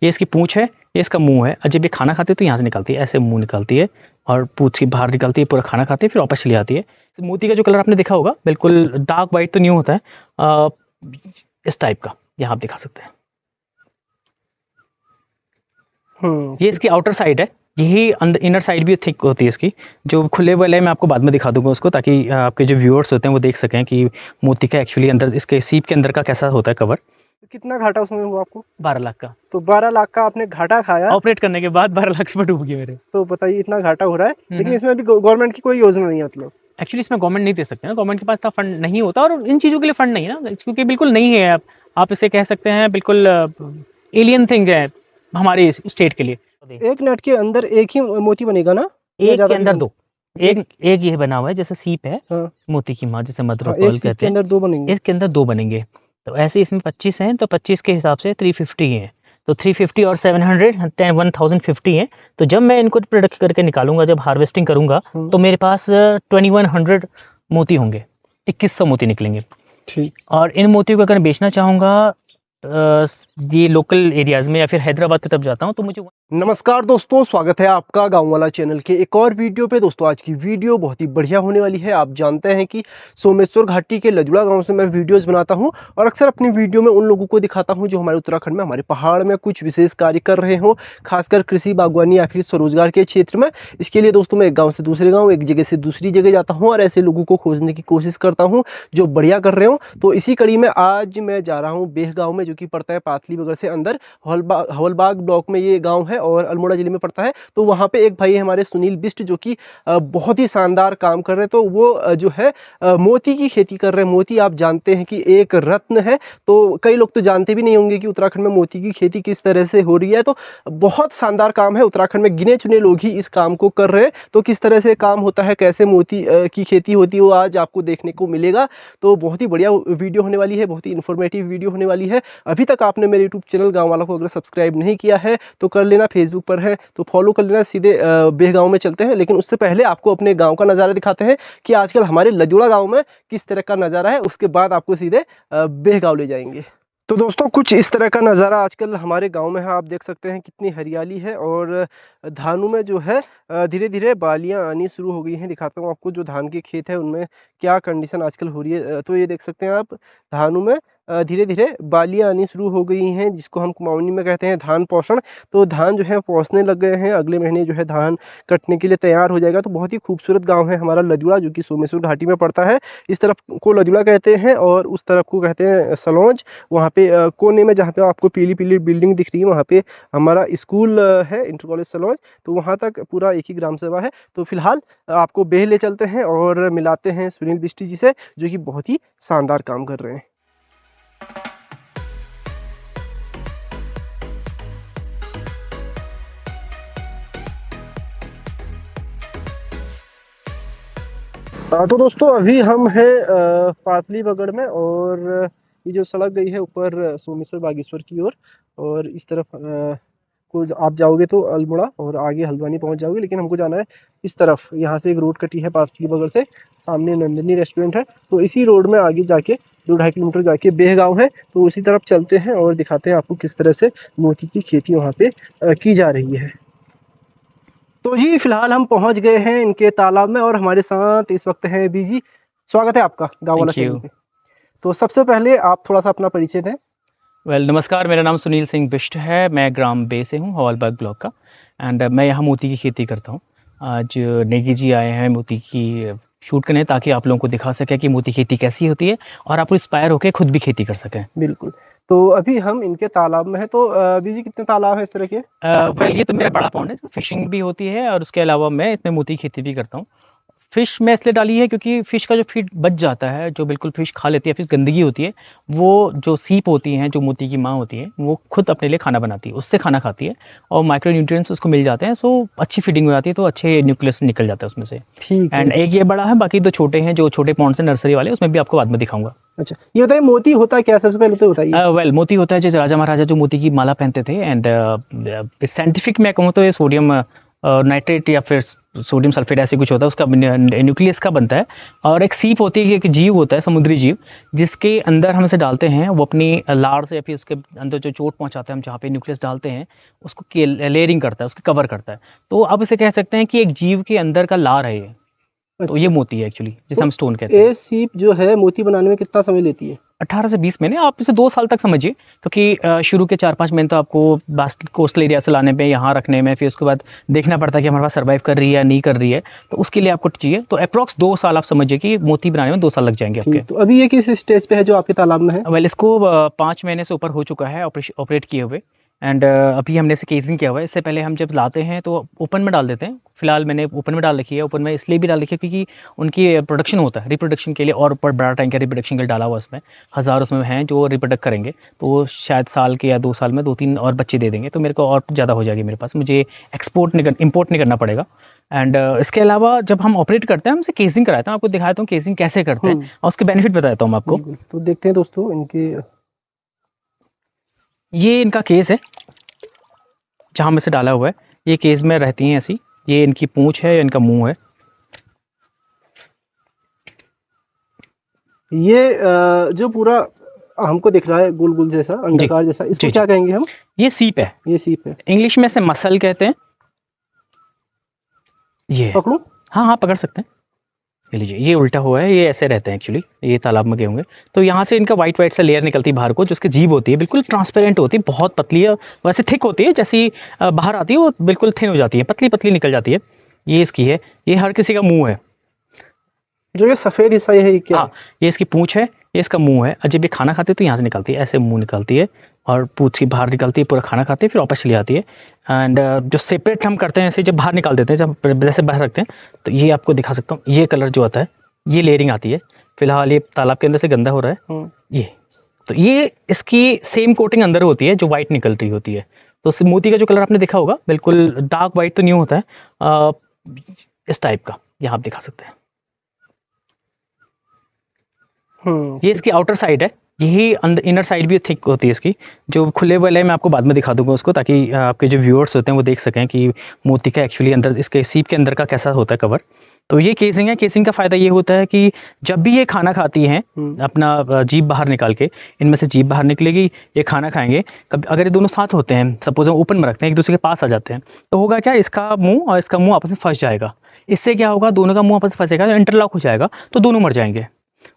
ये इसकी पूँछ है, ये इसका मुँह है, और जब ये खाना खाती है तो यहाँ से निकलती है, ऐसे मुँह निकलती है और पूँछ के बाहर निकलती है, पूरा खाना खाती है फिर वापस चली आती है। मोती का जो कलर आपने देखा होगा बिल्कुल डार्क वाइट तो नहीं होता है, इस टाइप का, यहाँ आप दिखा सकते हैं। ये इसकी आउटर साइड है, यही अंदर इनर साइड भी थिक होती है इसकी। जो खुले वाले मैं आपको बाद में दिखा दूंगा उसको, ताकि आपके जो व्यूअर्स होते हैं वो देख सकें कि मोती का एक्चुअली अंदर इसके सीप के अंदर का कैसा होता है कवर। कितना घाटा उसमें हुआ आपको? 12 लाख का। तो 12 लाख का आपने घाटा खाया ऑपरेट करने के बाद 12 लाख से डूब गए मेरे। तो बताइए इतना घाटा हो रहा है, लेकिन इसमें भी गवर्नमेंट की कोई योजना नहीं है मतलब? एक्चुअली इसमें गवर्नमेंट नहीं दे सकते ना, गवर्नमेंट के पास इतना फंड नहीं होता और इन चीज़ों के लिए फंड नहीं है ना, क्योंकि बिल्कुल नहीं है। आप इसे कह सकते हैं बिल्कुल एलियन थिंग है हमारे स्टेट के लिए। एक नेट के अंदर एक ही मोती बनेगा ना? एक के अंदर दो, एक ये बना हुआ है जैसे सीप है। हाँ। मोती की माँ जिसे मदर ऑफ एक पर्ल सीप कहते के हैं, अंदर 2 बनेंगे। इसके अंदर 2 बनेंगे। तो ऐसे इसमें 25 हैं, तो 25 के हिसाब से 350 हैं, तो 350 और 700 1050 हैं। तो जब मैं इनको प्रोडक्ट करके निकालूंगा, जब हार्वेस्टिंग करूंगा तो मेरे पास 2100 मोती होंगे, 2100 मोती निकलेंगे। ठीक। और इन मोतियों को अगर मैं बेचना चाहूँगा ये लोकल एरियाज़ में या फिर हैदराबाद की तरफ जाता हूँ तो मुझे। नमस्कार दोस्तों, स्वागत है आपका गांव वाला चैनल के एक और वीडियो पे। दोस्तों आज की वीडियो बहुत ही बढ़िया होने वाली है। आप जानते हैं कि सोमेश्वर घाटी के लजुड़ा गांव से मैं वीडियोस बनाता हूं और अक्सर अपनी वीडियो में उन लोगों को दिखाता हूं जो हमारे उत्तराखंड में, हमारे पहाड़ में कुछ विशेष कार्य कर रहे हों, खासकर कृषि, बागवानी या फिर स्वरोजगार के क्षेत्र में। इसके लिए दोस्तों मैं एक गाँव से दूसरे गाँव, एक जगह से दूसरी जगह जाता हूँ और ऐसे लोगों को खोजने की कोशिश करता हूँ जो बढ़िया कर रहे हों। तो इसी कड़ी में आज मैं जा रहा हूँ बेह गाँव में, जो कि पड़ता है पातली बगड़ से अंदर, हवलबाग ब्लॉक में ये गाँव है और अल्मोड़ा जिले में पड़ता है। तो वहाँ पे एक भाई है हमारे सुनील बिष्ट, जो कि बहुत ही शानदार काम कर रहे हैं। तो वो जो है मोती की खेती कर रहे हैं। मोती आप जानते हैं कि एक रत्न है, तो कई लोग तो जानते भी नहीं होंगे कि उत्तराखंड में मोती की खेती किस तरह से हो रही है। तो बहुत शानदार काम है, उत्तराखंड में गिने चुने लोग ही इस काम को कर रहे हैं। तो किस तरह से काम होता है, कैसे मोती की खेती होती है, वो आज आपको देखने को मिलेगा। तो बहुत ही बढ़िया वीडियो होने वाली है, बहुत ही इन्फॉर्मेटिव वीडियो होने वाली है। अभी तक आपने मेरे यूट्यूब चैनल गाँव वाला को अगर सब्सक्राइब नहीं किया है तो कर लेना, फेसबुक पर है तो फॉलो कर लेना। सीधे बेह गाँव में चलते हैं, लेकिन उससे पहले आपको अपने गांव का नज़ारा दिखाते हैं कि आजकल हमारे लजुड़ा गांव में किस तरह का नज़ारा है। उसके बाद आपको सीधे बेह गाँव ले जाएंगे। तो दोस्तों कुछ इस तरह का नज़ारा आजकल हमारे गांव में है। आप देख सकते हैं कितनी हरियाली है और धानों में जो है धीरे धीरे बालियां आनी शुरू हो गई हैं। दिखाता हूं आपको जो धान के खेत है उनमें क्या कंडीशन आजकल हो रही है। तो ये देख सकते हैं आप, धानों में धीरे धीरे बालियां आनी शुरू हो गई हैं, जिसको हम कुमाऊनी में कहते हैं धान पोषण। तो धान जो है पोषने लग गए हैं, अगले महीने जो है धान कटने के लिए तैयार हो जाएगा। तो बहुत ही खूबसूरत गाँव है हमारा लजुड़ा, जो कि सोमेश्वर घाटी में पड़ता है। इस तरफ को लजुड़ा कहते हैं और उस तरफ को कहते हैं सलौंज। वहाँ पे कोने में जहाँ पे आपको पीली पीली बिल्डिंग दिख रही है, वहाँ पे हमारा स्कूल है, इंटर कॉलेज सलौंज। तो वहाँ तक पूरा एक ही ग्राम सभा है। तो फिलहाल आपको बेह ले चलते हैं और मिलाते हैं सुनील बिष्ट जी से, जो कि बहुत ही शानदार काम कर रहे हैं। तो दोस्तों अभी हम हैं पातली बगड़ में और ये जो सड़क गई है ऊपर सोमेश्वर बागेश्वर की ओर, और इस तरफ को आप जाओगे तो अल्मोड़ा और आगे हल्द्वानी पहुंच जाओगे, लेकिन हमको जाना है इस तरफ। यहाँ से एक रोड कटी है पातली बगड़ से, सामने नंदिनी रेस्टोरेंट है। तो इसी रोड में आगे जाके 2-2.5 किलोमीटर जाके बेह गाँव है। तो उसी तरफ चलते हैं और दिखाते हैं आपको किस तरह से मोती की खेती वहाँ पे की जा रही है। तो जी फिलहाल हम पहुंच गए हैं इनके तालाब में और हमारे साथ इस वक्त है बीजी। स्वागत है आपका गाँव वाला चैनल पे। तो सबसे पहले आप थोड़ा सा अपना परिचय दें। नमस्कार, मेरा नाम सुनील सिंह बिष्ट है, मैं ग्राम बे से हूँ, हवलबाग ब्लॉक का। एंड मैं यहाँ मोती की खेती करता हूँ। आज नेगी जी आए हैं मोती की शूट करने, ताकि आप लोगों को दिखा सकें कि मोती खेती कैसी होती है और आप इंस्पायर होकर खुद भी खेती कर सकें। बिल्कुल। तो अभी हम इनके तालाब में है। तो बीजी कितने तालाब है इस तरह के? ये तो मेरा बड़ा पॉन्ड है, फिशिंग भी होती है और उसके अलावा मैं इसमें मोती की खेती भी करता हूँ। फ़िश मैं इसलिए डाली है क्योंकि फ़िश का जो फीड बच जाता है, जो बिल्कुल फ़िश खा लेती है, फिर गंदगी होती है, वो जो सीप होती हैं, जो मोती की माँ होती है, वो खुद अपने लिए खाना बनाती है, उससे खाना खाती है और माइक्रो न्यूट्रिएंट्स उसको मिल जाते हैं। सो अच्छी फीडिंग हो जाती है, तो अच्छे न्यूक्लियस निकल जाता है उसमें से। ठीक है। एंड एक ये बड़ा है, बाकी 2 छोटे हैं, जो छोटे पॉन्ड से नर्सरी वाले, उसमें भी आपको बाद में दिखाऊंगा। अच्छा ये बताइए मोती होता है क्या, सबसे पहले तो बताइए। मोती होता है जैसे राजा महाराजा जो मोती की माला पहनते थे। एंड साइंटिफिक मैं कहूँ तो ये सोडियम नाइट्रेट या फिर सोडियम सल्फेट ऐसे कुछ होता है, उसका न्यूक्लियस का बनता है। और एक सीप होती है, एक जीव होता है, समुद्री जीव, जिसके अंदर हम इसे डालते हैं। वो अपनी लार से या फिर उसके अंदर जो चोट पहुंचाता है, हम जहाँ पे न्यूक्लियस डालते हैं उसको लेयरिंग करता है, उसको कवर करता है। तो आप इसे कह सकते हैं कि एक जीव के अंदर का लार है ये। तो ये मोती है एक्चुअली, जिसे हम स्टोन कहते हैं। ये सीप जो है मोती बनाने में कितना समय लेती है? 18 से 20 महीने, आप इसे 2 साल तक समझिए, क्योंकि शुरू के 4-5 महीने तो आपको कोस्टल एरिया से लाने पे, यहाँ रखने में, फिर उसके बाद देखना पड़ता है कि हमारे पास सर्वाइव कर रही है या नहीं कर रही है, तो उसके लिए आपको चाहिए। तो अप्रॉक्स 2 साल आप समझिए कि मोती बनाने में 2 साल लग जाएंगे आपके। तो अभी ये किस स्टेज पे है जो आपके तालाब में है? वेल, इसको 5 महीने से ऊपर हो चुका है ऑपरेट किए हुए। एंड अभी हमने इसे केजिंग किया हुआ है। इससे पहले हम जब लाते हैं तो ओपन में डाल देते हैं। फिलहाल मैंने ओपन में डाल रखी है। ओपन में इसलिए भी डाल रखी है क्योंकि उनकी प्रोडक्शन होता है, रिप्रोडक्शन के लिए, और ऊपर बड़ा टैंक है रिप्रोडक्शन के लिए डाला हुआ उसमें। 1000 उसमें हैं जो रिप्रोडक्ट करेंगे, तो वो शायद साल के या 2 साल में 2-3 और बच्चे दे देंगे, तो मेरे को और ज़्यादा हो जाएगी मेरे पास, मुझे इम्पोर्ट नहीं करना पड़ेगा। एंड इसके अलावा जब हम ऑपरेट करते हैं, हम इसे केजिंग कराते हैं। आपको दिखाता हूँ केजिंग कैसे करते हैं और उसके बेनिफिट बताता हूँ मैं आपको। तो देखते हैं दोस्तों इनके, ये इनका केस है जहाँ में से डाला हुआ है। ये केस में रहती हैं ऐसी। ये इनकी पूंछ है या इनका मुंह है। ये जो पूरा हमको दिख रहा है गोल गोल जैसा, अंडाकार जैसा, इसको क्या कहेंगे हम? ये सीप है। ये सीप है। इंग्लिश में से मसल कहते हैं। ये पकड़ो। हाँ हाँ, पकड़ सकते हैं। ये लीजिए, ये उल्टा हुआ है, ये ऐसे रहते हैं एक्चुअली। ये तालाब में गए होंगे तो यहाँ से इनका वाइट सा लेयर निकलती है बाहर को, जो उसकी जीभ होती है बिल्कुल ट्रांसपेरेंट होती है, बहुत पतली है, वैसे थिक होती है, जैसी बाहर आती है वो बिल्कुल थिन हो जाती है, पतली पतली निकल जाती है। ये इसकी है। ये हर किसी का मुंह है। जो ये सफ़ेद हिस्सा ये है, ये क्या? हाँ, ये इसकी पूंछ है, ये इसका मुंह है। जब ये खाना खाते हैं तो यहाँ से निकलती है, ऐसे मुंह निकलती है और पूंछ की बाहर निकलती है, पूरा खाना खाते हैं, फिर वापस चली आती है। एंड जो सेपरेट हम करते हैं ऐसे, जब बाहर निकाल देते हैं, जब जैसे बाहर रखते हैं, तो ये आपको दिखा सकता हूँ। ये कलर जो आता है, ये लेयरिंग आती है। फिलहाल ये तालाब के अंदर से गंदा हो रहा है ये, तो ये इसकी सेम कोटिंग अंदर होती है जो वाइट निकल रही होती है। तो मोती का जो कलर आपने देखा होगा, बिल्कुल डार्क वाइट तो नहीं होता है, इस टाइप का यहाँ आप दिखा सकते हैं। ये इसकी आउटर साइड है, यही इनर साइड भी थिक होती है इसकी। जो खुले वाले मैं आपको बाद में दिखा दूंगा उसको, ताकि आपके जो व्यूअर्स होते हैं वो देख सकें कि मोती का एक्चुअली अंदर, इसके सीप के अंदर का कैसा होता है कवर। तो ये केसिंग है। केसिंग का फ़ायदा ये होता है कि जब भी ये खाना खाती हैं, अपना जीभ बाहर निकाल के, इनमें से जीभ बाहर निकलेगी, ये खाना खाएंगे। कभी अगर ये दोनों साथ होते हैं, सपोज हम ओपन में रखते हैं, एक दूसरे के पास आ जाते हैं, तो होगा क्या, इसका मुंह और इसका मुंह आपस में फंस जाएगा। इससे क्या होगा, दोनों का मुंह आपस में फंसेगा, इंटरलॉक हो जाएगा, तो दोनों मर जाएंगे।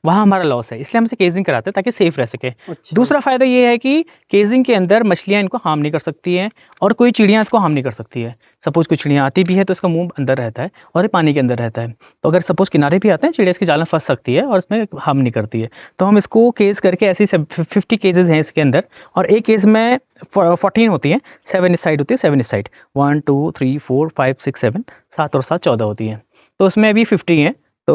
वहाँ हमारा लॉस है, इसलिए हम इसे केजिंग कराते हैं ताकि सेफ रह सके। दूसरा फ़ायदा ये है कि केजिंग के अंदर मछलियाँ इनको हार्म नहीं कर सकती हैं और कोई चिड़ियाँ इसको हार्म नहीं कर सकती है। सपोज़ कोई चिड़ियाँ आती भी है तो इसका मुंह अंदर रहता है और ये पानी के अंदर रहता है, तो अगर सपोज़ किनारे भी आते हैं, चिड़िया इसके जाल में फंस सकती है और इसमें हार्म नहीं करती है। तो हम इसको केज करके, ऐसी 50 केजेज़ हैं इसके अंदर, और एक केज में 14 होती हैं, 7 इस साइड होती है, 7 इस साइड, 1 2 3 4 5 6 7, 7 और 7 14 होती हैं। तो उसमें अभी 50 हैं, तो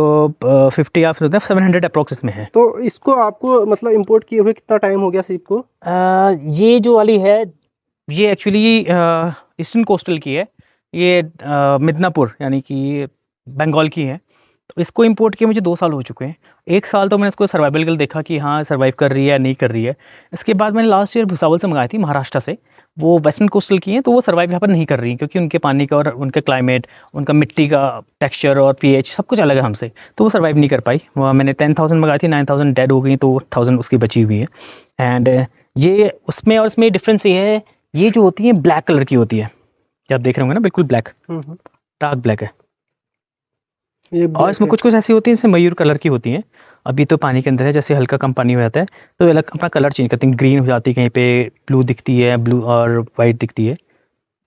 50 आप सोचते हैं 700 अप्रॉक्स इसमें है। तो इसको आपको मतलब इंपोर्ट किए हुए कितना टाइम हो गया सीप को? ये जो वाली है, ये एक्चुअली ईस्टर्न कोस्टल की है। ये मिदनापुर यानी कि बंगाल की है। तो इसको इंपोर्ट किए मुझे 2 साल हो चुके हैं। 1 साल तो मैंने इसको सर्वाइवल के लिए देखा कि हाँ सर्वाइव कर रही है या नहीं कर रही है। इसके बाद मैंने लास्ट ईयर भुसावल से मंगाई थी, महाराष्ट्र से। वो वेस्टर्न कोस्टल की हैं, तो वो सर्वाइव यहाँ पर नहीं कर रही हैं क्योंकि उनके पानी का और उनका क्लाइमेट, उनका मिट्टी का टेक्सचर और पीएच सब कुछ अलग है हमसे, तो वो सर्वाइव नहीं कर पाई। वो मैंने 10,000 मंगाई थी, 9,000 डेड हो गई, तो 1,000 उसकी बची हुई है। एंड ये उसमें और इसमें डिफरेंस ये है, ये जो होती है ब्लैक कलर की होती है, ये आप देख रहे होंगे ना, बिल्कुल ब्लैक, डार्क ब्लैक है। और इसमें कुछ कुछ ऐसी होती हैं जैसे मयूर कलर की होती हैं। अभी तो पानी के अंदर है, जैसे हल्का कम पानी हो जाता है तो अलग अपना कलर चेंज करती हैं, ग्रीन हो जाती है, कहीं पे ब्लू दिखती है, ब्लू और वाइट दिखती है।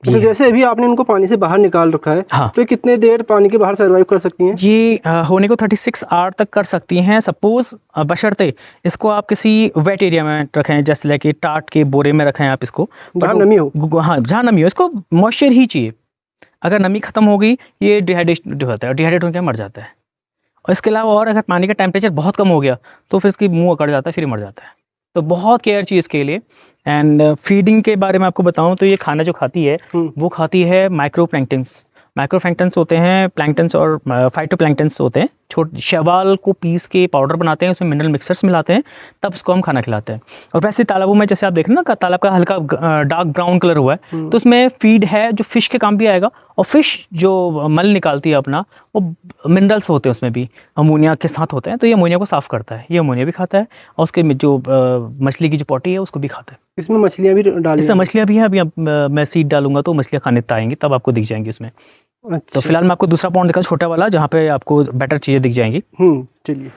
तो जैसे अभी आपने इनको पानी से बाहर निकाल रखा है, हाँ, तो कितने देर पानी के बाहर सर्वाइव कर सकती हैं? ये होने को 36 आवर तक कर सकती हैं, सपोज बशर्ते इसको आप किसी वेट एरिया में रखें, जैसे लाइक टाट के बोरे में रखें आप इसको, जहाँ नमी हो। हाँ, जहाँ नमी हो, इसको मॉइस्चर ही चाहिए। अगर नमी खत्म हो गई, ये डिहाइड्रेशन होता है, डिहाइड्रेट होकर मर जाता है। और इसके अलावा और अगर पानी का टेम्परेचर बहुत कम हो गया तो फिर इसकी मुंह अकड़ जाता है, फिर मर जाता है। तो बहुत केयर चाहिए इसके लिए। एंड फीडिंग के बारे में आपको बताऊं तो ये खाना जो खाती है वो खाती है माइक्रो प्लैंकटन्स। माइक्रोप्लैंक्टन्स होते हैं, प्लैंक्टन्स और फाइटोप्लैंक्टन्स होते हैं। शैवाल को पीस के पाउडर बनाते हैं, उसमें मिनरल मिक्सर्स मिलाते हैं, तब उसको हम खाना खिलाते हैं। और वैसे तालाबों में जैसे आप देख रहे हैं ना, तालाब का हल्का डार्क ब्राउन कलर हुआ है, तो उसमें फीड है जो फिश के काम भी आएगा। और फिश जो मल निकालती है अपना, वो मिनरल्स होते हैं उसमें भी, अमोनिया के साथ होते हैं, तो ये अमोनिया को साफ़ करता है। ये अमोनिया भी खाता है और उसके जो मछली की जो पॉटी है उसको भी खाता है। इसमें मछलियाँ भी डाली इसमें मछलियाँ भी हैं। अभी मैं सीड डालूंगा तो मछलियाँ खाने आएंगी, तब आपको दिख जाएंगी उसमें। अच्छा। तो फिलहाल मैं आपको दूसरा पॉन्ड दिखा, छोटा वाला, जहाँ पे आपको बेटर चीज़ें दिख जाएंगी। चलिए।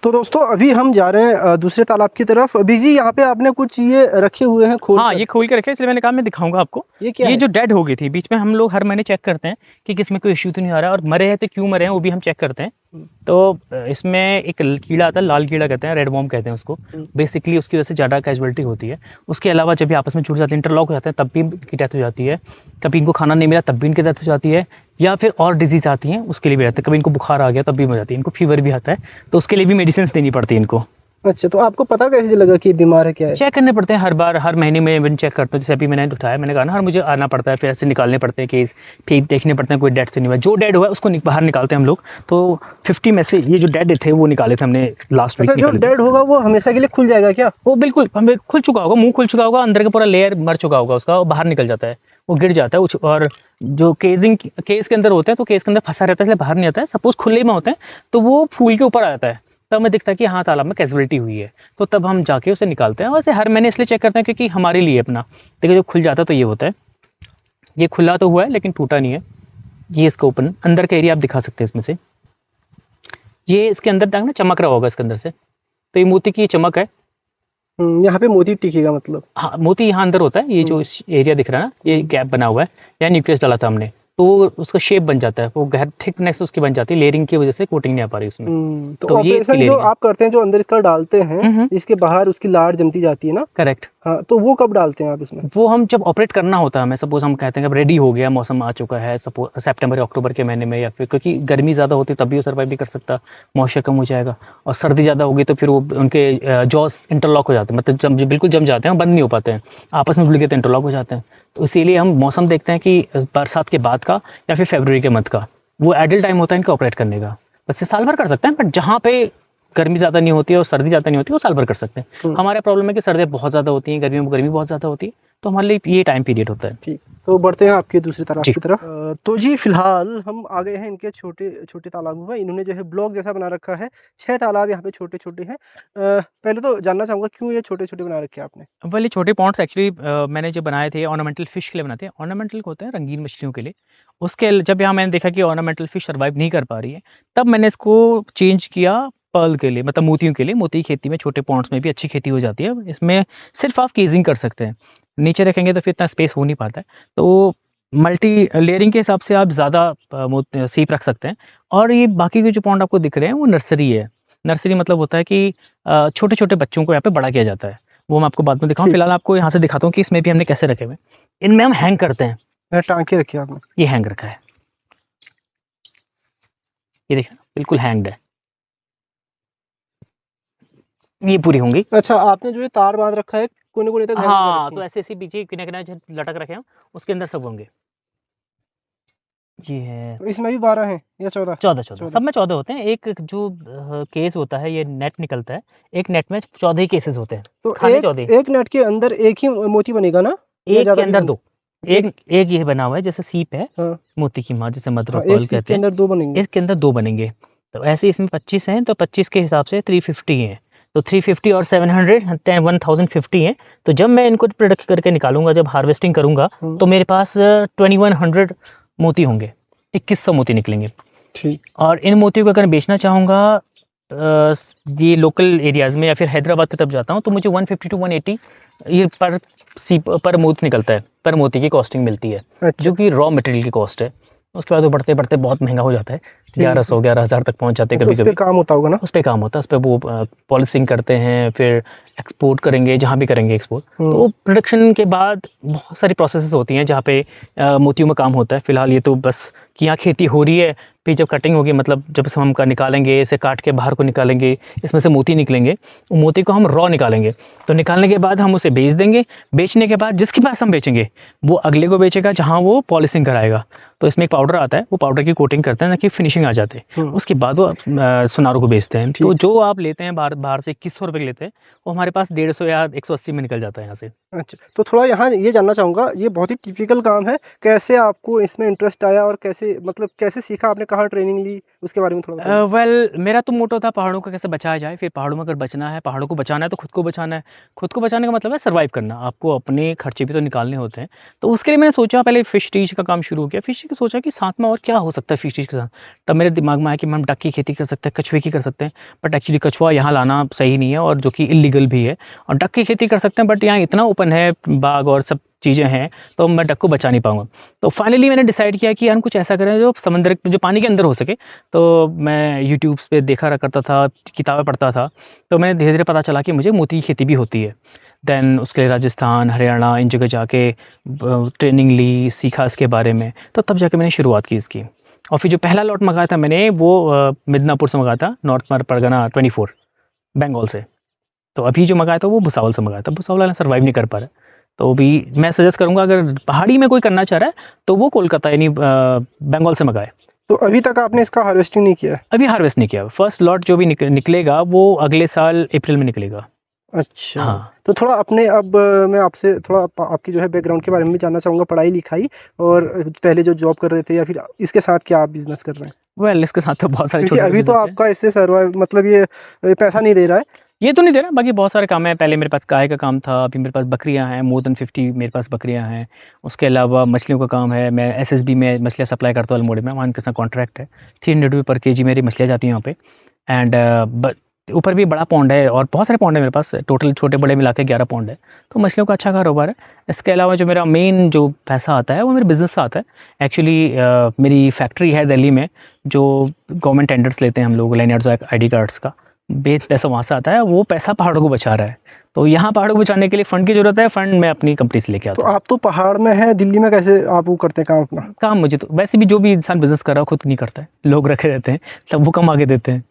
तो दोस्तों अभी हम जा रहे हैं दूसरे तालाब की तरफ। अभी जी यहाँ पे आपने कुछ ये रखे हुए हैं खोल हाँ, ये खोल के रखे, इसलिए मैंने कहा मैं दिखाऊंगा आपको। ये क्या ये है? जो डेड हो गई थी, बीच में हम लोग हर महीने चेक करते हैं कि किसमें कोई इश्यू तो नहीं आ रहा है, और मरे हैं तो क्यों मरे हैं वो भी हम चेक करते हैं। तो इसमें एक कीड़ा आता है, लाल कीड़ा कहते हैं, रेड वॉर्म कहते हैं उसको। बेसिकली उसकी वजह से ज़्यादा कैजुअलिटी होती है। उसके अलावा जब भी आपस में जुड़ जाते हैं, इंटरलॉक हो जाते हैं, तब भी इनकी डेथ हो जाती है। कभी इनको खाना नहीं मिला तब भी इनकी डेथ हो जाती है, या फिर और डिजीज़ आती हैं उसके लिए भी रहता है। कभी इनको बुखार आ गया तब भी हो जाती है, इनको फीवर भी आता है, तो उसके लिए भी मेडिसिन देनी पड़ती है इनको। अच्छा, तो आपको पता कैसे लगा कि ये बीमार है, क्या है? चेक करने पड़ते हैं हर बार, हर महीने में इवन चेक करता हूँ। जैसे अभी मैंने उठाया, मैंने कहा ना, हर मुझे आना पड़ता है, फिर ऐसे निकालने पड़ते हैं केस, फिर देखने पड़ते हैं कोई डेड तो नहीं हुआ। जो डेड हुआ है उसको बाहर निकालते हैं हम लोग। तो 50 में से ये जो डेड थे वो निकाले थे हमने लास्ट वीक। अच्छा, जो डेड होगा वो हमेशा के लिए खुल जाएगा क्या? वो बिल्कुल हमें खुल चुका होगा, मुंह खुल चुका होगा, अंदर का पूरा लेयर मर चुका होगा उसका, वो बाहर निकल जाता है, वो गिर जाता है। और जो केस के अंदर होते हैं, तो केस के अंदर फंसा रहता है, इसलिए बाहर नहीं आता है। सपोज खुले में होते हैं तो वो फूल के ऊपर आ जाता है, तब हमें दिखता है कि हाँ तालाब में कैजुअलिटी हुई है, तो तब हम जाके उसे निकालते हैं। वैसे हर महीने इसलिए चेक करते हैं क्योंकि हमारे लिए अपना देखिए, जब खुल जाता है तो ये होता है। ये खुला तो हुआ है लेकिन टूटा नहीं है। ये इसका ओपन अंदर का एरिया आप दिखा सकते हैं इसमें से। ये इसके अंदर तक ना चमक रहा होगा इसके अंदर से, तो ये मोती की चमक है। यहाँ पे मोती टिकेगा मतलब? हाँ, मोती यहाँ अंदर होता है। ये जो एरिया दिख रहा है ना, ये गैप बना हुआ है, यहाँ न्यूक्लियस डाला था हमने, तो उसका शेप बन जाता है, वो गैप थिकनेस उसकी बन जाती है। लेयरिंग की वजह से कोटिंग नहीं आ पा रही उसमें। तो ऑपरेशन जो आप करते हैं, जो अंदर इसका डालते हैं, इसके बाहर उसकी लार जमती जाती है ना? करेक्ट। हाँ, तो वो कब डालते हैं आप इसमें? वो हम जब ऑपरेट करना होता है हमें, सपोज हम कहते हैं कि अब रेडी हो गया, मौसम आ चुका है, सपोज सितंबर या अक्टूबर के महीने में, या फिर क्योंकि गर्मी ज़्यादा होती है तब भी वो सर्वाइव नहीं कर सकता, मॉइस्चर कम हो जाएगा। और सर्दी ज़्यादा होगी तो फिर वो उनके जॉस इंटरलॉक हो जाते हैं, मतलब बिल्कुल जम जाते हैं, बंद नहीं हो पाते हैं, आपस में जुड़ गए तो इंटरलॉक हो जाते हैं। तो इसीलिए हम मौसम देखते हैं कि बरसात के बाद का या फिर फरवरी के मंथ का, वो आइडियल टाइम होता है इनका ऑपरेट करने का। वैसे साल भर कर सकते हैं, बट जहाँ पे गर्मी ज़्यादा नहीं होती है और सर्दी ज़्यादा नहीं होती है, वो साल भर कर सकते हैं। हमारा प्रॉब्लम है कि सर्दियाँ बहुत ज़्यादा होती हैं, गर्मियों में गर्मी बहुत ज़्यादा होती है, तो हमारे लिए ये टाइम पीरियड होता है। ठीक, तो बढ़ते हैं आपके दूसरे तालाब की तरफ। तो जी फिलहाल हम आ गए हैं इनके छोटे छोटे तालाबों में। इन्होंने जो है ब्लॉक जैसा बना रखा है। 6 तालाब यहाँ पे छोटे छोटे हैं। पहले तो जानना चाहूँगा क्यों ये छोटे छोटे बना रखे हैं आपने? वेल, ये छोटे पॉन्ड्स एक्चुअली मैंने जो बनाए थे ऑर्नामेंटल फिश के लिए बनाते हैं। ऑर्नामेंटल होते हैं रंगीन मछलियों के लिए। जब यहाँ मैंने देखा कि ऑर्नामेंटल फिश सर्वाइव नहीं कर पा रही है, तब मैंने इसको चेंज किया पर्ल के लिए, मतलब मोतियों के लिए। मोती की खेती में छोटे पॉन्ड्स में भी अच्छी खेती हो जाती है। इसमें सिर्फ आप केजिंग कर सकते हैं, नीचे रखेंगे तो फिर इतना स्पेस हो नहीं पाता है। तो मल्टी लेयरिंग के हिसाब से आप ज़्यादा सीप रख सकते हैं। और ये बाकी के जो पॉन्ड आपको दिख रहे हैं वो नर्सरी है। नर्सरी मतलब होता है कि छोटे छोटे बच्चों को यहाँ पे बड़ा किया जाता है, वो मैं आपको बाद में दिखाऊँ। फिलहाल आपको यहाँ से दिखाता हूँ कि इसमें भी हमने कैसे रखे हुए। इनमें हम हैंग करते हैं। टांके रखे आपने? ये हैंग रखा है, ये देखिए बिल्कुल हैंग्ड है, ये पूरी होंगी। अच्छा, आपने जो है तार बांध रखा है कोने कोने तक? हाँ, तो ऐसे पीछे किनारे किनारे लटक रखे हैं, उसके अंदर सब होंगे। ये है। तो इसमें भी 12 हैं या 14? 14 सब में 14 होते हैं। एक जो केस होता है, ये नेट निकलता है, एक नेट में 14 ही केसेस होते हैं। तो एक नेट के अंदर एक ही मोती बनेगा ना? एक के अंदर 2। एक ये बना हुआ है जैसे सीप है, मोती की माँ जिसे मदर ऑफ पर्ल कहते हैं। के अंदर 2 बनेंगे। इसके अंदर 2 बनेंगे। तो ऐसे इसमें 25 हैं, तो 25 के हिसाब से 350 हैं। तो 350 और 700 1050 हैं। तो जब मैं इनको प्रोडक्ट करके निकालूंगा, जब हार्वेस्टिंग करूंगा, तो मेरे पास 2100 मोती होंगे, 2100 मोती निकलेंगे। ठीक। और इन मोतियों को अगर बेचना चाहूँगा ये लोकल एरियाज़ में या फिर हैदराबाद तब जाता हूँ, तो मुझे 150 to 180 ये पर मोती निकलता है, पर मोती की कॉस्टिंग मिलती है। अच्छा। जो कि रॉ मटेरियल की कॉस्ट है। उसके बाद वो बढ़ते बढ़ते बहुत महंगा हो जाता है, 1100-11,000 तक पहुंच जाते हैं उस पे कभी-कभी। काम होता होगा ना? उस पे काम होता है, उस पे वो पॉलिशिंग करते हैं, फिर एक्सपोर्ट करेंगे, जहाँ भी करेंगे एक्सपोर्ट। तो प्रोडक्शन के बाद बहुत सारी प्रोसेसेस होती हैं जहाँ पे मोतियों में काम होता है। फ़िलहाल ये तो बस कि यहाँ खेती हो रही है, फिर जब कटिंग होगी, मतलब जब इसे हम निकालेंगे, इसे काट के बाहर को निकालेंगे, इसमें से मोती निकलेंगे, वो मोती को हम रॉ निकालेंगे। तो निकालने के बाद हम उसे बेच देंगे, बेचने के बाद जिसके पास हम बेचेंगे वो अगले को बेचेगा जहाँ वो पॉलिशिंग कराएगा। तो इसमें एक पाउडर आता है, वो पाउडर की कोटिंग करते हैं ताकि फिनिशिंग आ जाते हैं। उसके बाद वो सुनारों को बेचते हैं। तो जो आप लेते हैं बाहर से 2100 रुपये लेते हैं, वो हमारे पास 150 या 180 में निकल जाता है यहाँ से। अच्छा, तो थोड़ा यहाँ ये जानना चाहूँगा, ये बहुत ही टिपिकल काम है, कैसे आपको इसमें इंटरेस्ट आया और कैसे मतलब कैसे सीखा आपने, कहाँ ट्रेनिंग ली, उसके बारे में थोड़ा बताइए? वेल मेरा तो मोटो था पहाड़ों को कैसे बचाया जाए, फिर पहाड़ों में अगर बचना है, पहाड़ों को बचाना है तो खुद को बचाना है। खुद को बचाने का मतलब है सर्वाइव करना, आपको अपने खर्चे भी तो निकालने होते हैं। तो उसके लिए मैंने सोचा, पहले फ़िश टीज का काम शुरू किया, फ़िश की सोचा कि साथ में और क्या हो सकता है फ़िश टीज के साथ। तब मेरे दिमाग में आया कि हम डक की खेती कर सकते हैं, कछुए की कर सकते हैं, बट एक्चुअली कछुआ यहाँ लाना सही नहीं है और जो कि इल्लीगल भी है। और डक की खेती कर सकते हैं, बट यहाँ इतना ओपन है, बाग और सब चीज़ें हैं, तो मैं डक को बचा नहीं पाऊँगा। तो फाइनली मैंने डिसाइड किया कि हम कुछ ऐसा करें जो समंदर, जो पानी के अंदर हो सके। तो मैं यूट्यूब्स पे देखा करता था, किताबें पढ़ता था, तो मैंने धीरे-धीरे पता चला कि मुझे मोती की खेती भी होती है। देन उसके लिए राजस्थान, हरियाणा इन जगह जाके ट्रेनिंग ली, सीखा इसके बारे में, तो तब जाके मैंने शुरुआत की इसकी। और फिर जो पहला लॉट मँगाया था मैंने, वो मिदनापुर से मँगाया था, नॉर्थ परगना 24 बंगाल से। तो अभी जो मँगाया था वो भुसावल से मँगाया था, भुसावल वाला सर्वाइव नहीं कर पा रहा है। तो भी मैं सजेस्ट करूँगा, अगर पहाड़ी में कोई करना चाह रहा है तो वो कोलकाता यानी बंगाल से मँगाए। तो अभी तक आपने इसका हार्वेस्टिंग नहीं किया है? अभी हार्वेस्ट नहीं किया, फर्स्ट लॉट जो भी निकलेगा वो अगले साल अप्रैल में निकलेगा। अच्छा। हाँ। तो थोड़ा अपने अब मैं आपसे थोड़ा आपकी जो है बैकग्राउंड के बारे में भी जानना चाहूँगा, पढ़ाई-लिखाई और पहले जो जॉब कर रहे थे या फिर इसके साथ क्या आप बिज़नेस कर रहे हैं? वेल इसके साथ तो बहुत सारे क्योंकि छोटे-छोटे अभी तो बिज़नेस हैं। आपका इससे सर्वाइव मतलब ये पैसा नहीं दे रहा है। ये तो नहीं दे रहा, बाकी बहुत सारे काम हैं। पहले मेरे पास गाय का काम था, अभी मेरे पास बकरियाँ हैं, मोर देन 50 मेरे पास बकरियाँ हैं। उसके अलावा मछलियों का काम है, मैं एसएसबी में मछलियाँ सप्लाई करता हूँ अल्मोड़े में, वहाँ उनके साथ कॉन्ट्रैक्ट है। 300 रुपये पर केजी मेरी मछलियाँ जाती हैं वहाँ पे। एंड ऊपर भी बड़ा पॉन्ड है और बहुत सारे पॉन्ड है मेरे पास, टोटल छोटे-बड़े मिला के 11 पॉन्ड है। तो मछलियों का अच्छा कारोबार है। इसके अलावा जो मेरा मेन जो पैसा आता है वो मेरे बिज़नेस से आता है। एक्चुअली मेरी फैक्ट्री है दिल्ली में, जो गवर्नमेंट टेंडर्स लेते हैं हम लोग लाइनर्स और आईडी कार्ड्स का, पैसा वहाँ से आता है, वो पैसा पहाड़ों को बचा रहा है। तो यहाँ पहाड़ों को बचाने के लिए फ़ंड की ज़रूरत है, फ़ंड मैं अपनी कंपनी से लेके तो आता हूँ। आप तो पहाड़ में हैं, दिल्ली में कैसे आप वो करते हैं काम अपना? काम मुझे तो वैसे भी जो भी इंसान बिज़नेस कर रहा है खुद नहीं करता है, लोग रखे रहते हैं, सब वो कमा के देते हैं।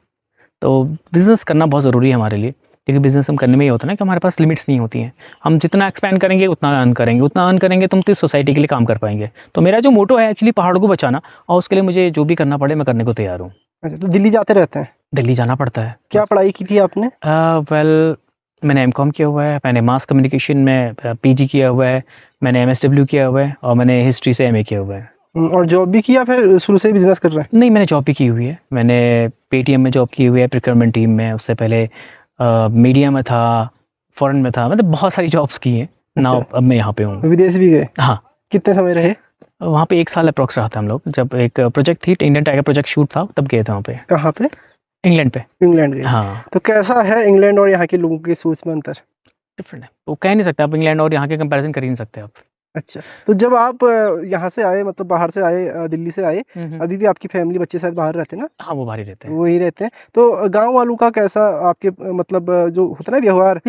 तो बिज़नेस करना बहुत ज़रूरी है हमारे लिए, क्योंकि बिज़नेस हम करने में ये होता है ना कि हमारे पास लिमिट्स नहीं होती हैं। हम जितना एक्सपैंड करेंगे उतना अर्न करेंगे, उतना अर्न करेंगे तो हम तो इस सोसाइटी के लिए काम कर पाएँगे। तो मेरा जो मोटो है एक्चुअली पहाड़ों को बचाना, और उसके लिए मुझे जो भी करना पड़े मैं करने को तैयार हूँ। अच्छा, तो दिल्ली जाते रहते हैं। दिल्ली जाना पड़ता है। क्या पढ़ाई की थी आपने? वेल मैंने एमकॉम किया हुआ है, मैंने मास कम्युनिकेशन में पीजी किया हुआ है, मैंने एमएसडब्ल्यू किया हुआ है और मैंने हिस्ट्री से एमए किया हुआ है। और जॉब भी की या फिर शुरू से ही बिज़नेस कर रहे हैं? नहीं, मैंने जॉब भी की हुई है। मैंने पेटीएम में जॉब की हुई है, प्रोक्योरमेंट टीम में, उससे पहले मीडिया में था, फ़ॉरेन में था, मतलब बहुत सारी जॉब्स की हैं। नाउ अब मैं यहाँ पे हूँ। विदेश भी गए? हाँ, कितने समय रहे? वहाँ पे 1 साल अप्रॉक्स रहा था हम लोग। जब एक प्रोजेक्ट थी, इंडियन टाइगर प्रोजेक्ट शूट था, तब गए थे वहाँ पे, कहाँ पे? इंग्लैंड पे। इंग्लैंड गए। हाँ, तो कैसा है इंग्लैंड और यहाँ के लोगों की सोच में अंतर? डिफरेंट है। वो कह नहीं सकते आप, इंग्लैंड और यहाँ के कंपैरिज़न कर ही नहीं सकते आप। अच्छा, तो जब आप यहाँ से आए मतलब बाहर से आए दिल्ली से आए, अभी भी आपकी फैमिली बच्चे शायद बाहर रहते हैं ना? हाँ, वो बाहर ही रहते हैं। वहीं रहते हैं। तो गाँव वालों का कैसा आपके मतलब जो होता है ना व्यवहार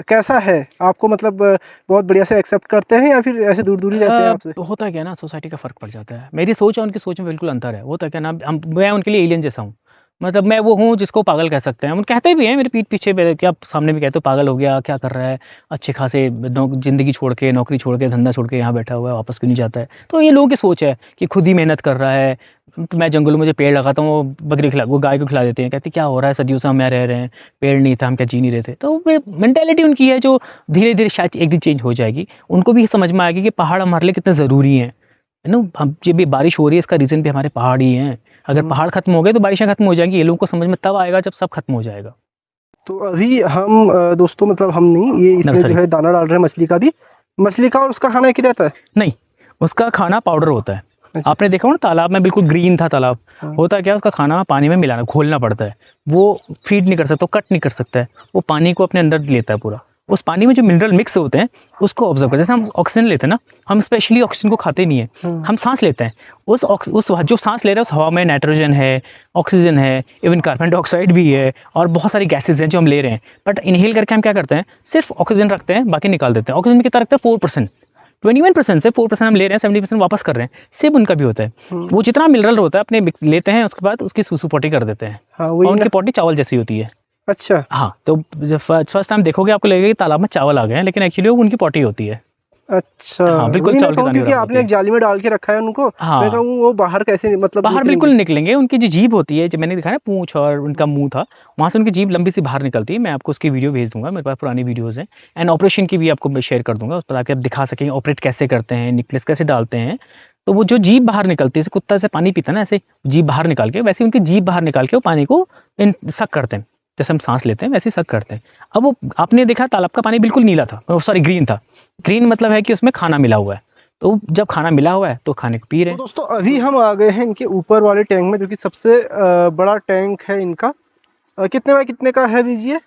कैसा है? आपको मतलब बहुत बढ़िया से एक्सेप्ट करते हैं या फिर ऐसे दूर-दूर ही रहते हैं आपसे? तो होता क्या है ना, सोसाइटी का फ़र्क पड़ जाता है। मेरी सोच और उनकी सोच में बिल्कुल अंतर है। होता क्या है ना, मैं उनके लिए एलियन जैसा हूँ। मतलब मैं वो हूँ जिसको पागल कह सकते हैं। वो कहते भी हैं मेरे पीठ पीछे, मेरे क्या सामने भी कहते हो, पागल हो गया, क्या कर रहा है? अच्छे खासे ज़िंदगी छोड़ के, नौकरी छोड़ के, धंधा छोड़ के यहाँ बैठा हुआ है, वापस क्यों नहीं जाता है? तो ये लोगों की सोच है कि खुद ही मेहनत कर रहा है। तो मैं जंगलों में जो पेड़ लगाता हूँ, वो गाय को खिला देते हैं। कहते क्या हो रहा है, सदियों से हम यहाँ रह रहे हैं, पेड़ नहीं था, हम क्या जी नहीं रहे थे? तो वो मेंटालिटी उनकी है जो धीरे-धीरे शायद एक दिन चेंज हो जाएगी। उनको भी समझ में आएगी कि पहाड़ हमारे लिए कितने ज़रूरी हैं। है ना? हम ये भी बारिश हो रही है, इसका रीज़न भी हमारे पहाड़ ही हैं। अगर पहाड़ खत्म हो गए तो बारिशें खत्म हो जाएँगी। ये लोगों को समझ में तब आएगा जब सब खत्म हो जाएगा। तो अभी हम दोस्तों मतलब हम नहीं, ये इसमें जो है दाना डाल रहे हैं मछली का भी। मछली का और उसका खाना एक ही रहता है? नहीं, उसका खाना पाउडर होता है। अच्छा। आपने देखा होगा ना, तालाब में बिल्कुल ग्रीन था तालाब। होता क्या है, उसका खाना पानी में मिलाना, घोलना पड़ता है। वो फीड नहीं कर सकता, कट नहीं कर सकता है। वो पानी को अपने अंदर लेता है पूरा। उस पानी में जो मिनरल मिक्स होते हैं उसको ऑब्जर्व कर, जैसे हम ऑक्सीजन लेते हैं ना, हम स्पेशली ऑक्सीजन को खाते नहीं है, हम सांस लेते हैं। उस जो सांस ले रहे हैं उस हवा में नाइट्रोजन है, ऑक्सीजन है, इवन कार्बन डाइऑक्साइड भी है और बहुत सारी गैसेज हैं जो हम ले रहे हैं। बट इनहेल करके हम क्या करते हैं, सिर्फ ऑक्सीजन रखते हैं, बाकी निकाल देते हैं। ऑक्सीजन में कितना रखते हैं, 4%। 21% से 4% हम ले रहे हैं, 70% वापस कर रहे हैं। सेम उनका भी होता है, वो जितना मिनरल होता है अपने लेते हैं, उसके बाद उसकी सूसू पोटी कर देते हैं। और उनकी पोटी चावल जैसी होती है। अच्छा, हाँ, तो जब फर्स्ट टाइम देखोगे आपको लगेगा कि तालाब में चावल आ गए हैं, लेकिन एक्चुअली वो उनकी पोटी होती है। अच्छा, हाँ, बिल्कुल चावल के दाने क्योंकि आपने एक जाली में डाल के रखा है उनको। हाँ, मैं कहूँ वो बाहर कैसे, मतलब बाहर बिल्कुल निकलेंगे। उनकी जो जीभ होती है, जो मैंने दिखाया ना, पूंछ और उनका मुंह था, वहाँ से उनकी जीभ लंबी सी बाहर निकलती है। मैं आपको उसकी वीडियो भेज दूंगा, मेरे पास पुरानी वीडियोज़ हैं। एंड ऑपरेशन की भी आपको मैं शेयर कर दूंगा, उस पर आके आप दिखा सकेंगे ऑपरेट कैसे करते हैं, निकलेस कैसे डालते हैं। तो वो जो जीभ बाहर निकलती है, जैसे कुत्ता से पानी पीता है ना, ऐसे जीभ बाहर निकाल के, वैसे उनकी जीभ बाहर निकाल के वो पानी को सक करते हैं। जैसे हम सांस लेते हैं वैसे सक करते हैं। अब वो आपने देखा तालाब का पानी बिल्कुल नीला था, सॉरी ग्रीन था। ग्रीन मतलब है कि उसमें खाना मिला हुआ है, तो जब खाना मिला हुआ है तो खाने को पी रहे हैं। तो दोस्तों अभी हम आ गए हैं इनके ऊपर वाले टैंक में, जो कि सबसे बड़ा टैंक है इनका। कितने बाय कितने का है दीजिए?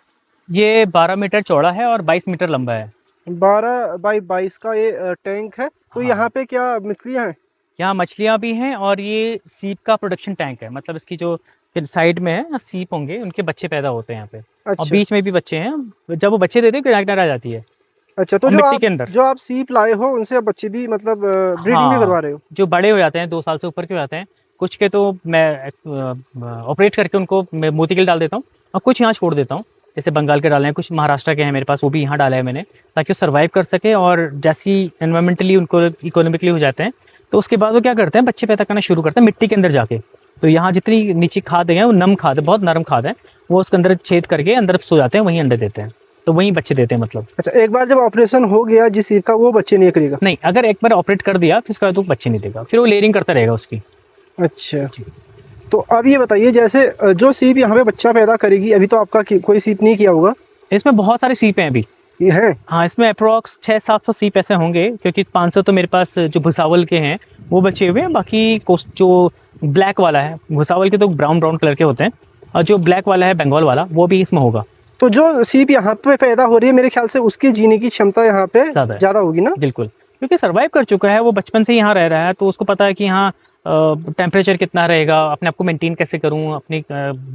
ये 12 मीटर चौड़ा है और 22 मीटर लंबा है। 12 बाई 22 का ये टैंक है। तो हाँ। यहाँ पे क्या मछलियाँ हैं? यहाँ मछलियाँ भी हैं और ये सीप का प्रोडक्शन टैंक है, मतलब इसकी जो साइड में है सीप होंगे, उनके बच्चे पैदा होते हैं यहाँ पे। और अच्छा, बीच में भी बच्चे हैं, जब वो बच्चे देते हैं किनारे किनारे आ जाती है। अच्छा। तो और मिट्टी के अंदर जो आप सीप लाए हो उनसे आप बच्चे भी, मतलब ब्रीडिंग भी करवा हाँ, रहे हो? जो बड़े हो जाते हैं 2 साल से ऊपर के हो जाते हैं, कुछ के तो मैं ऑपरेट करके उनको मैं मोती के लिए डाल देता हूँ, और कुछ यहाँ छोड़ देता हूँ। जैसे बंगाल के डाले हैं, कुछ महाराष्ट्र के हैं मेरे पास, वो भी यहाँ डाला है मैंने, ताकि वो सर्वाइव कर सके। और जैसी एनवायरमेंटली उनको इकोनॉमिकली हो जाते हैं, तो उसके बाद वो क्या करते हैं, बच्चे पैदा करना शुरू करते हैं मिट्टी के अंदर जाके। तो यहाँ जितनी नीचे खाद है वो नम खाद है, बहुत नरम खाद है, वो उसके अंदर छेद करके अंदर सो जाते हैं, वहीं अंडे देते हैं, तो वहीं बच्चे देते हैं मतलब। अच्छा, एक बार जब ऑपरेशन हो गया जिस सीप का, वो बच्चे नहीं करेगा? नहीं, अगर एक बार ऑपरेट कर दिया फिर उसके बाद वो बच्चे नहीं देगा, फिर वो लेयरिंग करता रहेगा उसकी। अच्छा, तो अब ये बताइए, जैसे जो सीप यहाँ पे बच्चा पैदा करेगी, अभी तो आपका कोई सीप नहीं किया होगा? इसमें बहुत सारे सीप हैं अभी। ये है? हाँ, इसमें अप्रॉक्स 600-700 सीप ऐसे होंगे, क्योंकि 500 तो मेरे पास जो भुसावल के हैं वो बचे हुए हैं। बाकी कोस्ट जो ब्लैक वाला है, भुसावल के तो ब्राउन ब्राउन कलर के होते हैं, और जो ब्लैक वाला है बंगाल वाला, वो भी इसमें होगा। तो जो सीप यहाँ पे पैदा हो रही है, मेरे ख्याल से उसकी जीने की क्षमता यहाँ पे ज़्यादा होगी ना? बिल्कुल, क्योंकि सर्वाइव कर चुका है, वो बचपन से यहाँ रह रहा है, तो उसको पता है कि यहाँ टेम्परेचर कितना रहेगा, अपने आप को मेंटेन कैसे करूँ, अपनी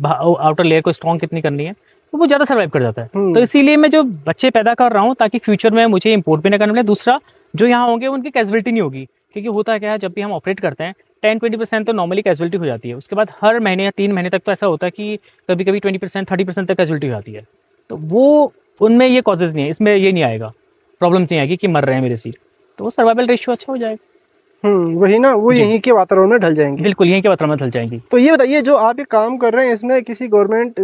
आउटर लेयर को स्ट्रॉन्ग कितनी करनी है, तो वो ज़्यादा सर्वाइव कर जाता है। तो इसीलिए मैं जो बच्चे पैदा कर रहा हूँ, ताकि फ्यूचर में मुझे इंपोर्ट भी ना करना पड़े। दूसरा, जो यहाँ होंगे उनकी कैजुअलिटी नहीं होगी, क्योंकि होता क्या है, जब भी हम ऑपरेट करते हैं 10-20% तो नॉर्मली कैजुअलिटी हो जाती है। उसके बाद हर महीने या 3 महीने तक तो ऐसा होता है कि कभी कभी 20% 30% तक कैजुअलिटी हो जाती है। तो वो उनमें ये कॉजेज़ नहीं है, इसमें ये नहीं आएगा, प्रॉब्लम्स नहीं आएगी कि मर रहे हैं मेरे सीप, तो वो सर्वाइवल रेशियो अच्छा हो जाएगा। वही ना, वो यहीं के वातावरण में ढल जाएंगे। बिल्कुल, यहीं के वातावरण में ढल जाएंगी। तो ये बताइए, जो आप ये काम कर रहे हैं, इसमें किसी गवर्नमेंट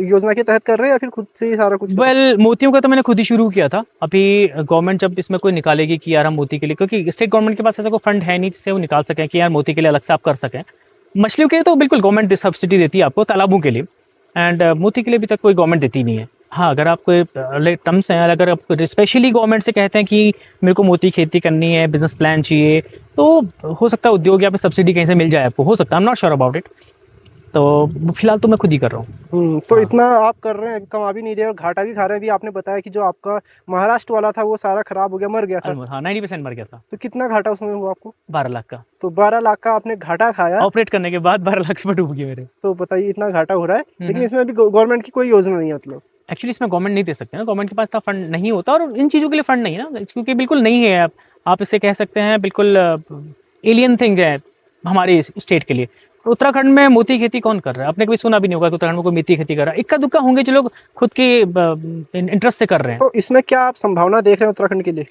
योजना के तहत कर रहे हैं या फिर खुद से ही सारा कुछ? वेल, मोतियों का तो मैंने खुद ही शुरू किया था। अभी गवर्नमेंट जब इसमें कोई निकालेगी कि यार हम मोती के लिए, क्योंकि स्टेट गवर्नमेंट के पास ऐसा कोई फंड है नहीं जिससे वो निकाल सकें कि यार मोती के लिए अलग से आप कर सकें। मछलियों के लिए तो बिल्कुल गवर्नमेंट सब्सिडी देती है आपको, तालाबों के लिए, एंड मोती के लिए अभी तक कोई गवर्नमेंट देती नहीं है। हाँ, अगर आप कोई टर्म्स हैं, अगर आप स्पेशली गवर्नमेंट से कहते हैं कि मेरे को मोती खेती करनी है, बिजनेस प्लान चाहिए, तो हो सकता है उद्योग या फिर सब्सिडी कहीं से मिल जाए आपको, हो सकता है, I am not sure about it. तो फिलहाल तो मैं खुद ही कर रहा हूँ। तो इतना आप कर रहे हैं, कमा भी नहीं रहे और घाटा भी खा रहे हैं। अभी आपने बताया कि जो आपका महाराष्ट्र वाला था वो सारा खराब हो गया, मर गया था। हाँ, 90% मर गया था। तो कितना घाटा उसमें हुआ आपको? 12 लाख का। तो 12 लाख का आपने घाटा खाया ऑपरेट करने के बाद 12 लाख से डूब गए मेरे। तो बताइए, इतना घाटा हो रहा है, लेकिन इसमें अभी गवर्नमेंट की कोई योजना नहीं है मतलब? एक्चुअली इसमें गवर्नमेंट नहीं दे सकते ना, गवर्नमेंट के पास इतना फंड नहीं होता, और इन चीज़ों के लिए फंड नहीं है ना, क्योंकि बिल्कुल नहीं है। आप इसे कह सकते हैं बिल्कुल एलियन थिंग है हमारे स्टेट के लिए। उत्तराखंड में मोती खेती कौन कर रहा है? आपने कभी सुना भी नहीं होगा कि उत्तराखंड में कोई मोती खेती कर रहा है। इक्का दुक्का होंगे जो लोग खुद के इंटरेस्ट से कर रहे हैं। तो इसमें क्या आप संभावना देख रहे हैं उत्तराखंड के लिए?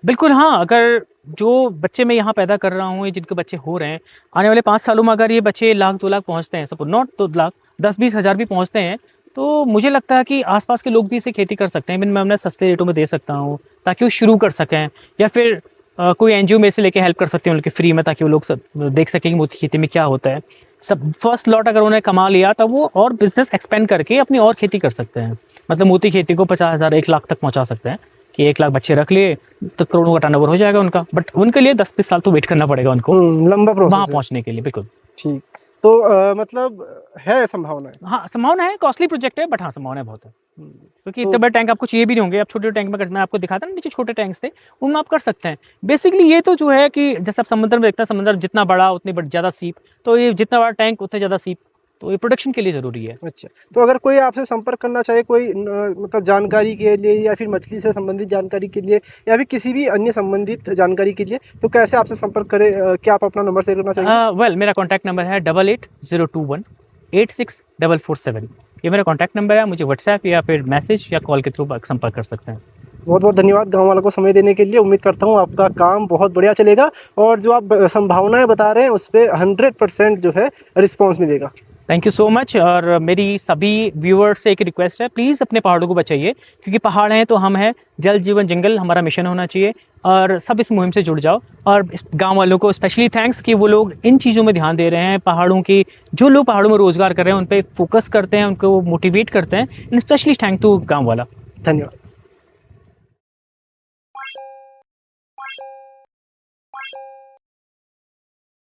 बिल्कुल हाँ, अगर जो बच्चे मैं यहाँ पैदा कर रहा हूँ, जिनके बच्चे हो रहे हैं, आने वाले 5 सालों में अगर ये बच्चे 1 लाख 2 लाख पहुँचते हैं, सपोज नॉट 2 लाख, 10-20 हज़ार भी पहुँचते हैं, तो मुझे लगता है कि आसपास के लोग भी इसे खेती कर सकते हैं। इवन मैं उन्हें सस्ते रेटों में दे सकता हूँ, ताकि वो शुरू कर सकें, या फिर कोई एनजीओ में से लेके हेल्प कर सकते हैं उनके फ्री में, ताकि वो लोग सब देख सकें कि मोती खेती में क्या होता है। सब फर्स्ट लॉट अगर उन्हें कमा लिया, तब वो और बिजनेस एक्सपेंड करके अपनी और खेती कर सकते हैं। मतलब मोती खेती को 50,000 1 लाख तक पहुँचा सकते हैं, कि 1 लाख बच्चे रख लिए तो करोड़ों का टर्नओवर हो जाएगा उनका। बट उनके लिए 10-20 साल तो वेट करना पड़ेगा उनको, लंबा प्रोसेस वहाँ पहुँचने के लिए। बिल्कुल ठीक। तो मतलब है संभावना है? हाँ, संभावना है, कॉस्टली प्रोजेक्ट है, बट हाँ संभावना बहुत है। क्योंकि इतने बड़े टैंक आपको चाहिए भी नहीं होंगे, आप छोटे टैंक में कर, मैं आपको दिखाता ना नीचे छोटे टैंक्स थे, उनमें आप कर सकते हैं। बेसिकली ये तो जो है कि जैसे आप समुद्र में देखते हैं, समुद्र जितना बड़ा उतनी ज़्यादा सीप, तो ये जितना बड़ा टैंक उतने ज़्यादा सीप, तो ये प्रोटेक्शन के लिए ज़रूरी है। अच्छा, तो अगर कोई आपसे संपर्क करना चाहे, कोई मतलब जानकारी के लिए या फिर मछली से संबंधित जानकारी के लिए या फिर किसी भी अन्य संबंधित जानकारी के लिए, तो कैसे आपसे संपर्क करे? क्या आप अपना नंबर शेयर करना चाहेंगे? वेल, मेरा कॉन्टैक्ट नंबर है 8802186447। ये मेरा कॉन्टैक्ट नंबर है, मुझे व्हाट्सएप या फिर मैसेज या कॉल के थ्रू संपर्क कर सकते हैं। बहुत बहुत धन्यवाद गाँव वालों को समय देने के लिए। उम्मीद करता हूँ आपका काम बहुत बढ़िया चलेगा और जो आप संभावनाएं बता रहे हैं उस पर 100% जो है रिस्पॉन्स मिलेगा। Thank you so much. और मेरी सभी व्यूअर्स से एक रिक्वेस्ट है, प्लीज़ अपने पहाड़ों को बचाइए, क्योंकि पहाड़ हैं तो हम हैं, जल जीवन जंगल हमारा मिशन होना चाहिए, और सब इस मुहिम से जुड़ जाओ। और इस गांव वालों को स्पेशली थैंक्स कि वो लोग इन चीज़ों में ध्यान दे रहे हैं, पहाड़ों की, जो लोग पहाड़ों में रोज़गार कर रहे हैं उन पर फोकस करते हैं, उनको मोटिवेट करते हैं। स्पेशली थैंक टू गाँव वाला। धन्यवाद।